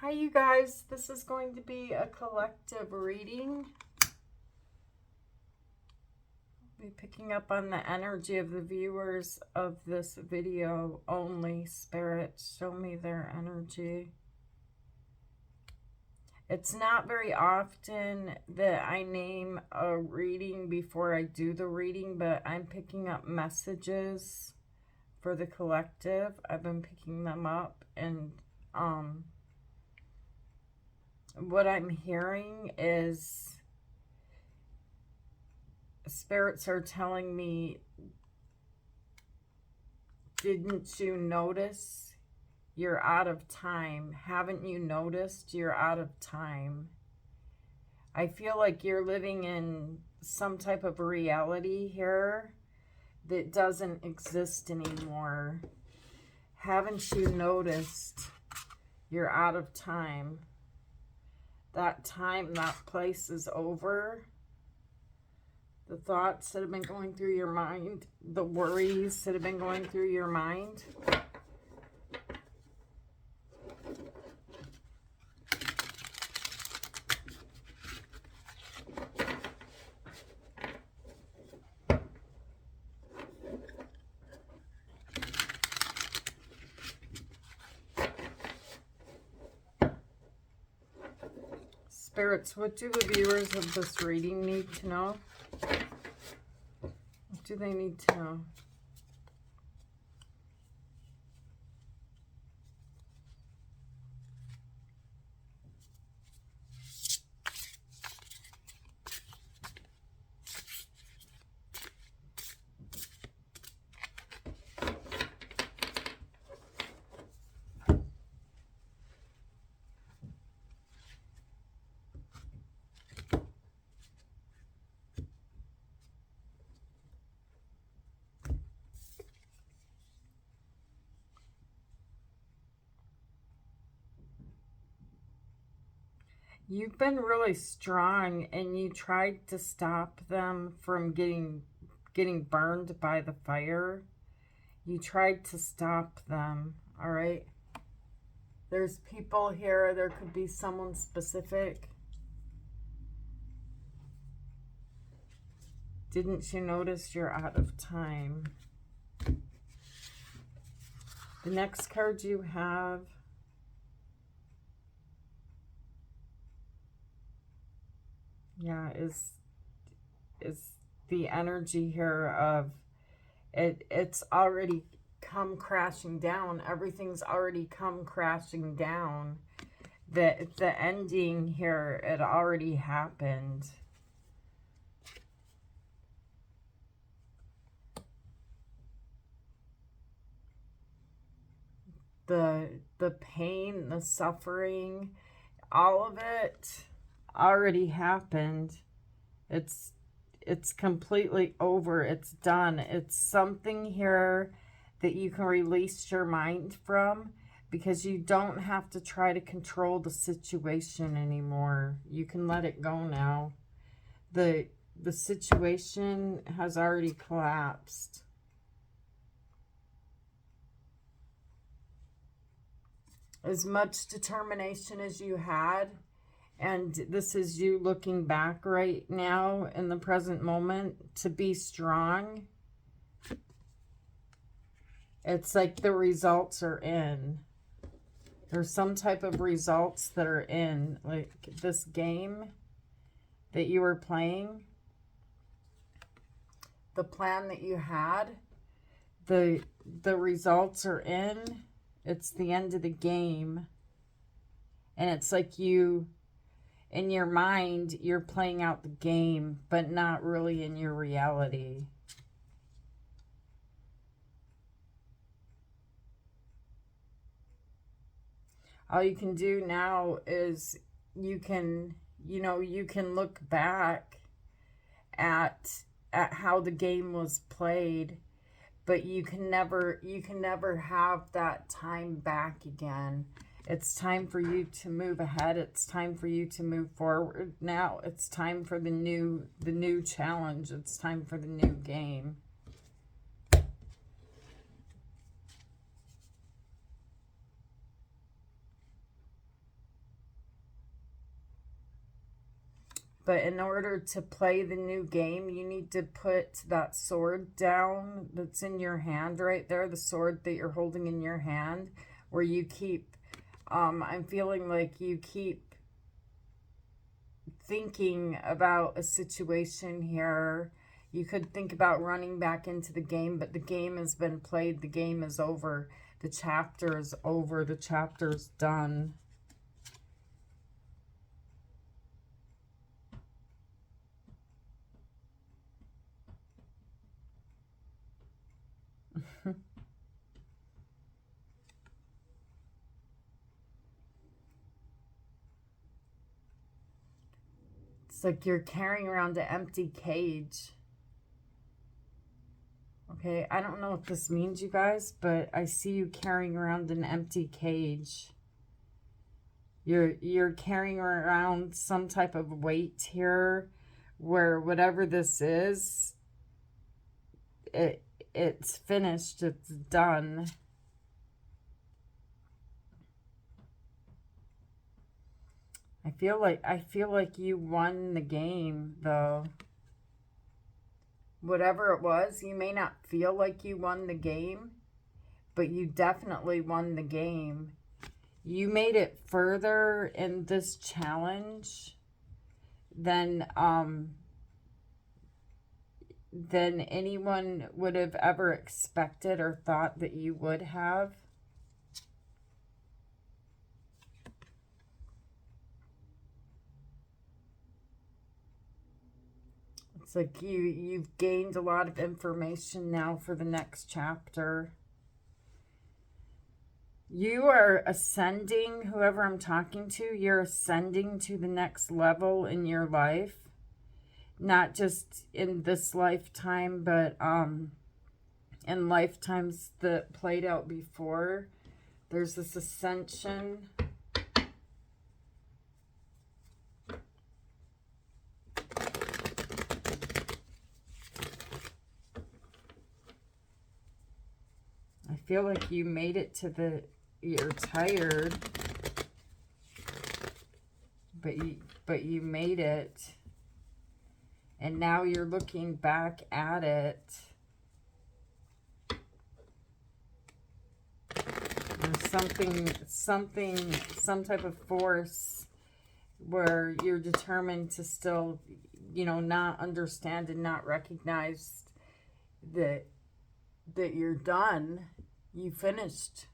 Hi, you guys. This is going to be a collective reading. I'll be picking up on the energy of the viewers of this video only. Spirit, show me their energy. It's not very often that I name a reading before I do the reading, but I'm picking up messages for the collective. I've been picking them up, and what I'm hearing is spirits are telling me, didn't you notice you're out of time? Haven't you noticed you're out of time? I feel like you're living in some type of reality here that doesn't exist anymore. Haven't you noticed you're out of time? That time, that place is over. The thoughts that have been going through your mind, the worries that have been going through your mind. Spirits, what do the viewers of this reading need to know? What do they need to know? You've been really strong, and you tried to stop them from getting burned by the fire. You tried to stop them, all right? There's people here. There could be someone specific. Didn't you notice you're out of time? The next card you have, yeah, is the energy here of it's already come crashing down. Everything's already come crashing down. The ending here, it already happened. The pain, the suffering, all of it already happened. It's completely over. It's done. It's something here that you can release your mind from, because you don't have to try to control the situation anymore. You can let it go now. The situation has already collapsed. As much determination as you had, and this is you looking back right now in the present moment to be strong. It's like the results are in. There's some type of results that are in, like this game that you were playing. The plan that you had, the results are in. It's the end of the game. And it's like you, in your mind, you're playing out the game, but not really in your reality. All you can do now is you can look back at how the game was played, but you can never have that time back again. It's time for you to move ahead. It's time for you to move forward. Now it's time for the new challenge. It's time for the new game. But in order to play the new game, you need to put that sword down that's in your hand right there, the sword that you're holding in your hand, where you keep, I'm feeling like you keep thinking about a situation here. You could think about running back into the game, but the game has been played. The game is over. The chapter is over. The chapter's done. It's like you're carrying around an empty cage. Okay, I don't know what this means, you guys, but I see you carrying around an empty cage. You're carrying around some type of weight here, where whatever this is, it's finished, it's done. I feel like you won the game, though. Whatever it was, you may not feel like you won the game, but you definitely won the game. You made it further in this challenge than anyone would have ever expected or thought that you would have. It's like you've gained a lot of information now for the next chapter. You are ascending, whoever I'm talking to, you're ascending to the next level in your life. Not just in this lifetime, but in lifetimes that played out before. There's this ascension. I feel like you made it to the, you're tired, but you made it, and now you're looking back at it. There's some type of force where you're determined to still, you know, not understand and not recognize that you're done. You finished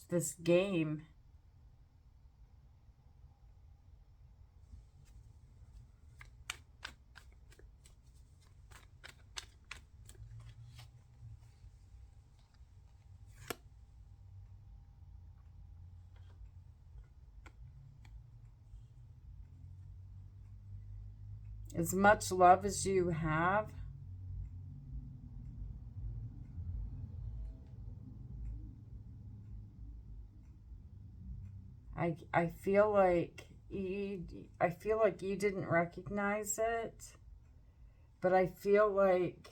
this game. As much love as you have, I feel like you didn't recognize it, but I feel like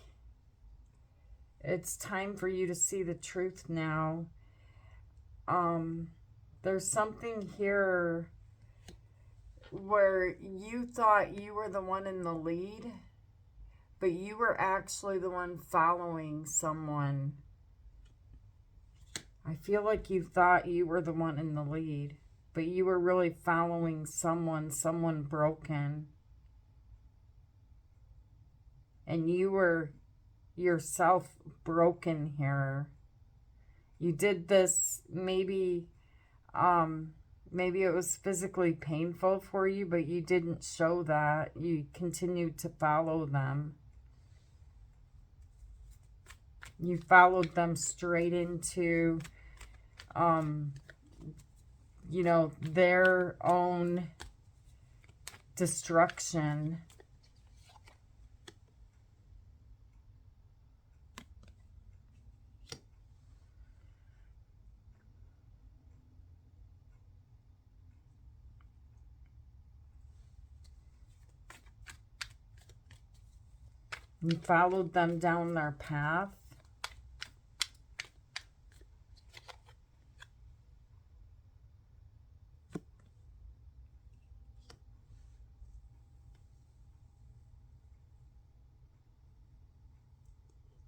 it's time for you to see the truth now. There's something here where you thought you were the one in the lead, but you were actually the one following someone. I feel like you thought you were the one in the lead, but you were really following someone broken. And you were yourself broken here. You did this, maybe it was physically painful for you, but you didn't show that. You continued to follow them. You followed them straight into, you know, their own destruction. You followed them down their path.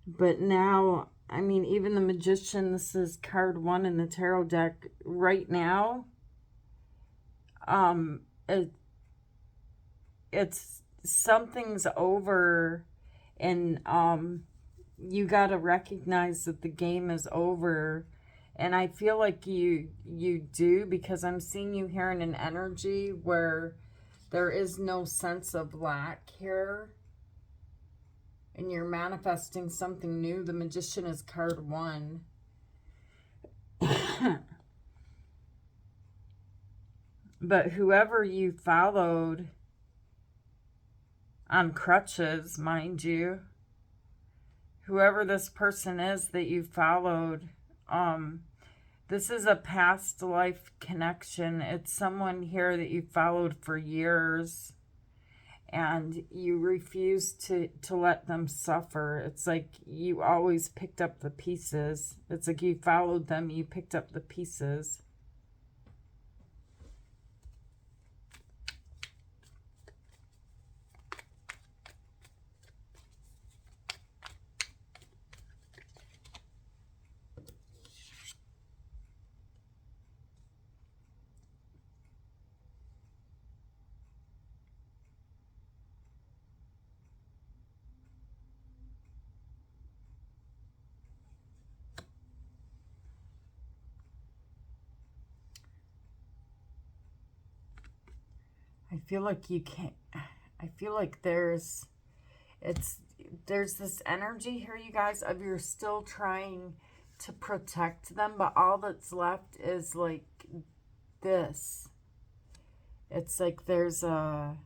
But now, I mean, even the Magician, this is card 1 in the tarot deck. Right now, it, it's something's over, and you got to recognize that the game is over. And I feel like you do, because I'm seeing you here in an energy where there is no sense of lack here. And you're manifesting something new. The Magician is card 1. But whoever you followed on crutches, mind you, whoever this person is that you followed, this is a past life connection. It's someone here that you followed for years, and you refuse to let them suffer. It's like you always picked up the pieces. It's like you followed them, you picked up the pieces. I feel like you can't, I feel like there's this energy here, you guys, of you're still trying to protect them, but all that's left is like this. It's like there's a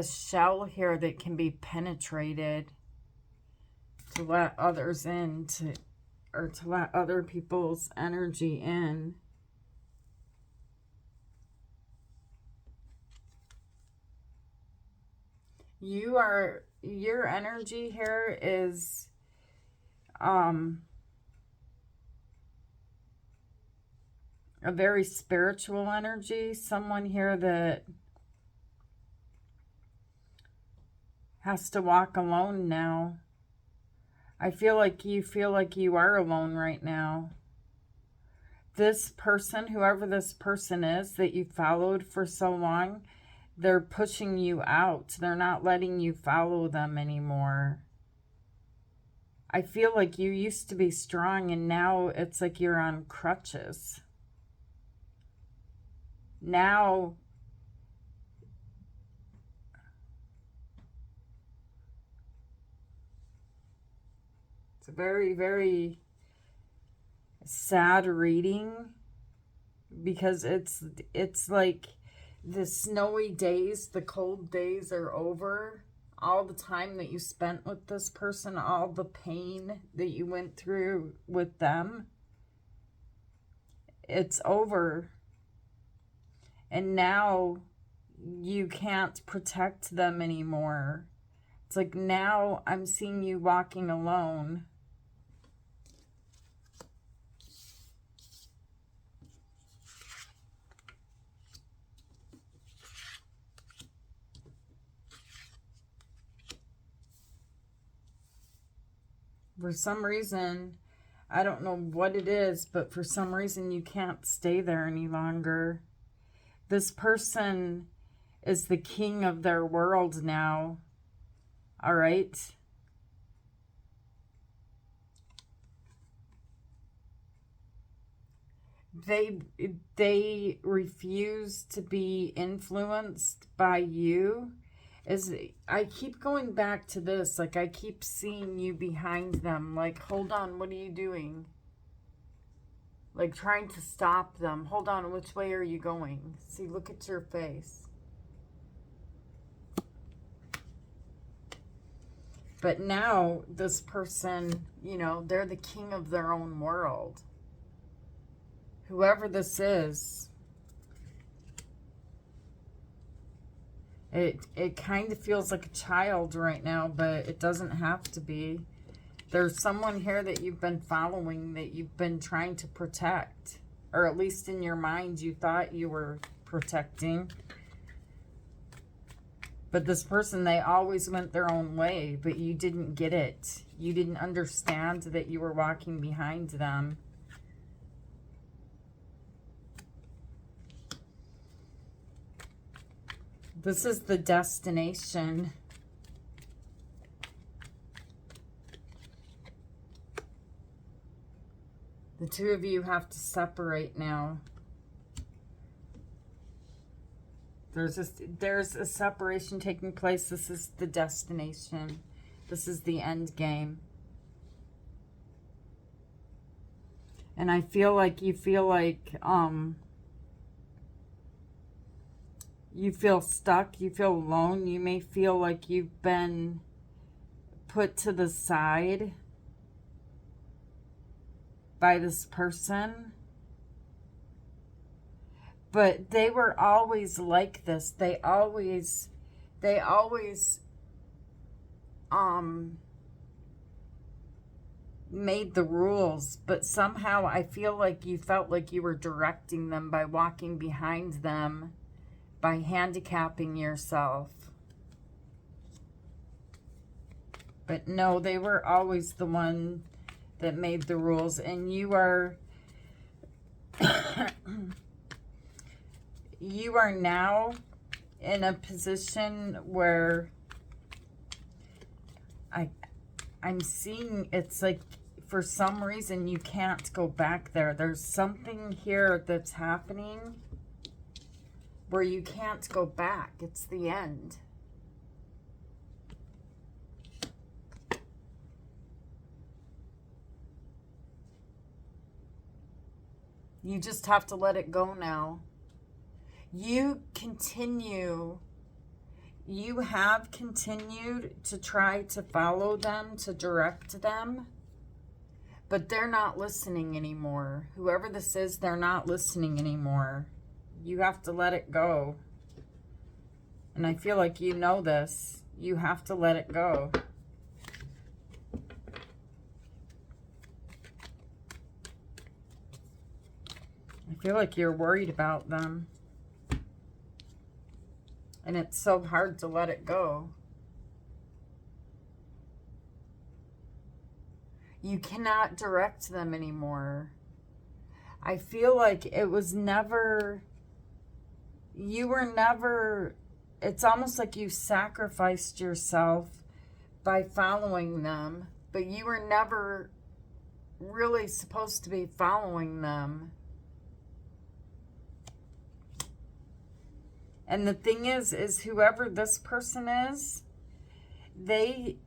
shell here that can be penetrated to let others in, or to let other people's energy in. Your energy here is a very spiritual energy. Someone here that has to walk alone now. I feel like you are alone right now. This person, whoever this person is that you followed for so long, they're pushing you out. They're not letting you follow them anymore. I feel like you used to be strong, and now it's like you're on crutches. Now, it's a very, very sad reading, because it's like the snowy days, the cold days are over. All the time that you spent with this person, all the pain that you went through with them, it's over. And now you can't protect them anymore. It's like now I'm seeing you walking alone. For some reason, I don't know what it is, but for some reason you can't stay there any longer. This person is the king of their world now. All right? They refuse to be influenced by you. As I keep going back to this, like I keep seeing you behind them, like, hold on, what are you doing? Like trying to stop them. Hold on, which way are you going? See, look at your face. But now this person, you know, they're the king of their own world. Whoever this is, it kind of feels like a child right now, but it doesn't have to be. There's someone here that you've been following, that you've been trying to protect. Or at least in your mind, you thought you were protecting. But this person, they always went their own way, but you didn't get it. You didn't understand that you were walking behind them. This is the destination. The two of you have to separate now. There's a separation taking place. This is the destination. This is the end game. And I feel like you feel stuck, you feel alone, you may feel like you've been put to the side by this person. But they were always like this. They always made the rules, but somehow I feel like you felt like you were directing them by walking behind them, by handicapping yourself. But no, they were always the one that made the rules, and you are you are now in a position where I'm seeing it's like for some reason you can't go back there. There's something here that's happening where you can't go back. It's the end. You just have to let it go now. You have continued to try to follow them, to direct them, but they're not listening anymore. Whoever this is, they're not listening anymore. You have to let it go. And I feel like you know this. You have to let it go. I feel like you're worried about them. And it's so hard to let it go. You cannot direct them anymore. I feel like it was never... You were never... It's almost like you sacrificed yourself by following them. But you were never really supposed to be following them. And the thing is whoever this person is, they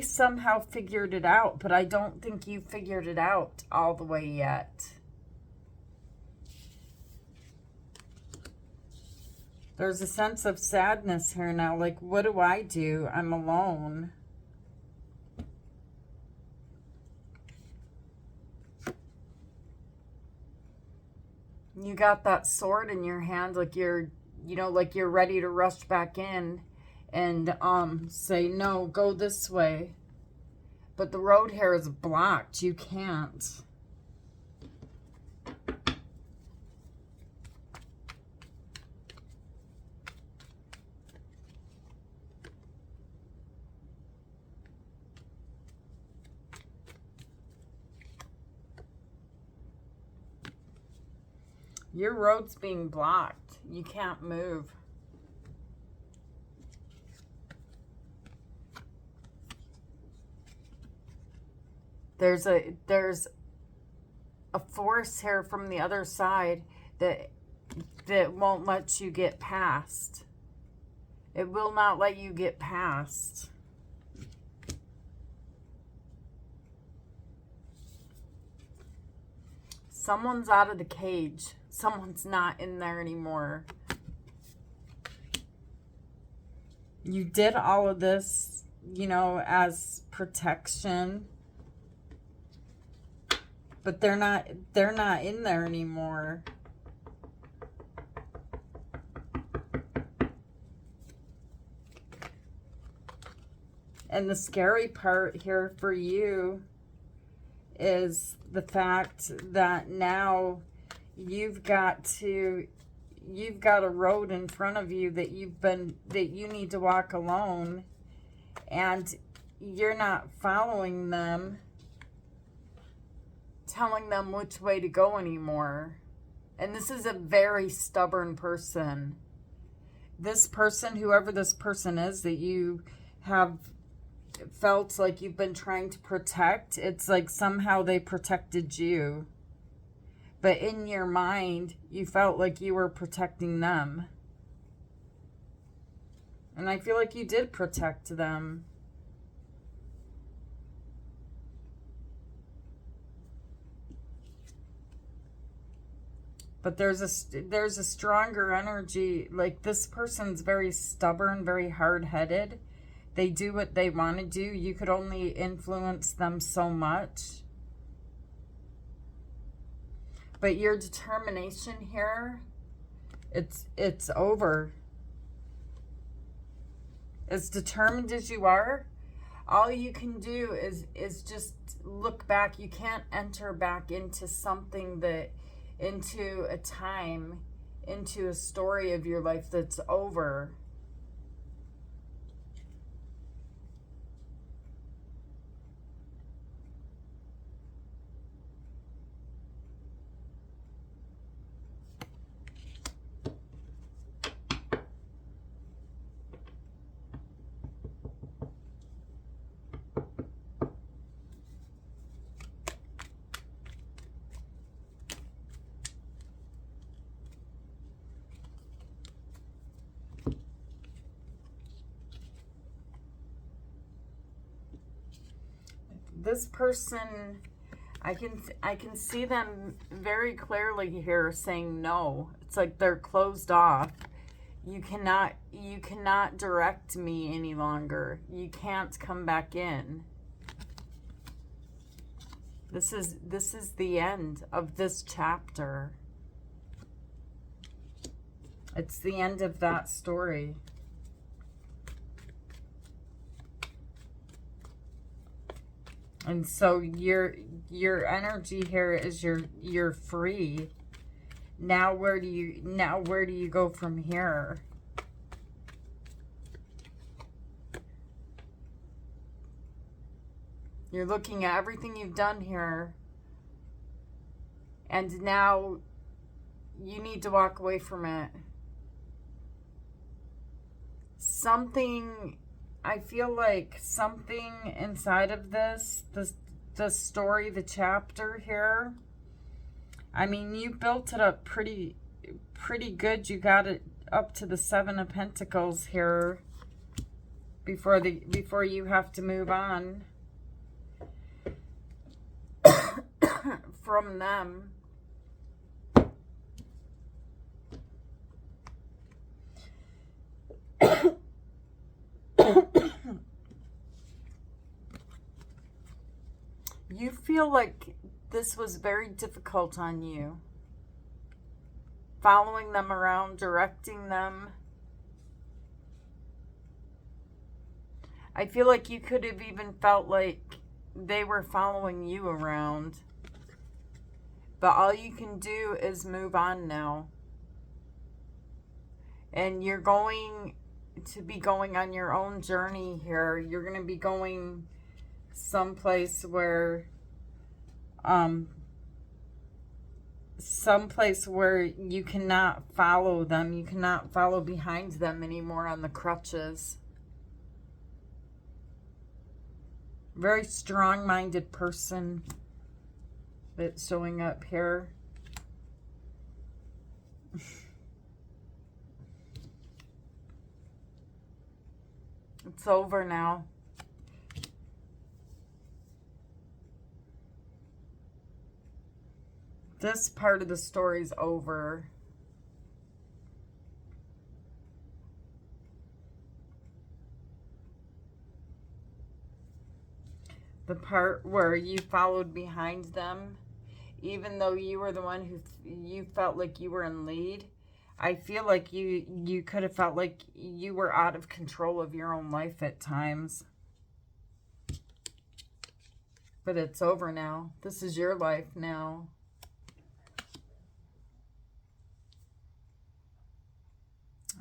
somehow figured it out, but I don't think you figured it out all the way yet. There's a sense of sadness here now, like, what do I do? I'm alone. You got that sword in your hand, like you're ready to rush back in and say, no, go this way. But the road here is blocked. You can't. Your road's being blocked. You can't move. There's a force here from the other side that won't let you get past. It will not let you get past. Someone's out of the cage. Someone's not in there anymore. You did all of this, as protection. But they're not in there anymore. And the scary part here for you is the fact that now you've got to you've got a road in front of you that you need to walk alone, and you're not following them, telling them which way to go anymore. And this is a very stubborn person. This person, whoever this person is that you have felt like you've been trying to protect, it's like somehow they protected you. But in your mind, you felt like you were protecting them. And I feel like you did protect them. But there's a stronger energy. Like, this person's very stubborn, very hard-headed. They do what they want to do. You could only influence them so much. But your determination here, it's over. As determined as you are, all you can do is just look back. You can't enter back into something into a time, into a story of your life that's over. This person, I can see them very clearly here saying no. It's like they're closed off. You cannot direct me any longer. You can't come back in. This is the end of this chapter. It's the end of that story. And so your energy here is you're free. Now where do you go from here? You're looking at everything you've done here, and now you need to walk away from it. I feel like something inside of the story, the chapter here, I mean, you built it up pretty good. You got it up to the 7 of Pentacles here before you have to move on from them. You feel like this was very difficult on you. Following them around, directing them. I feel like you could have even felt like they were following you around. But all you can do is move on now. And you're going to be going on your own journey here. You're going to be going someplace where you cannot follow them. You cannot follow behind them anymore on the crutches. Very strong-minded person that's showing up here. It's over now. This part of the story's over. The part where you followed behind them, even though you were the one who you felt like you were in lead, I feel like you could have felt like you were out of control of your own life at times. But it's over now. This is your life now.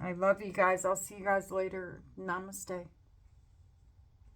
I love you guys. I'll see you guys later. Namaste.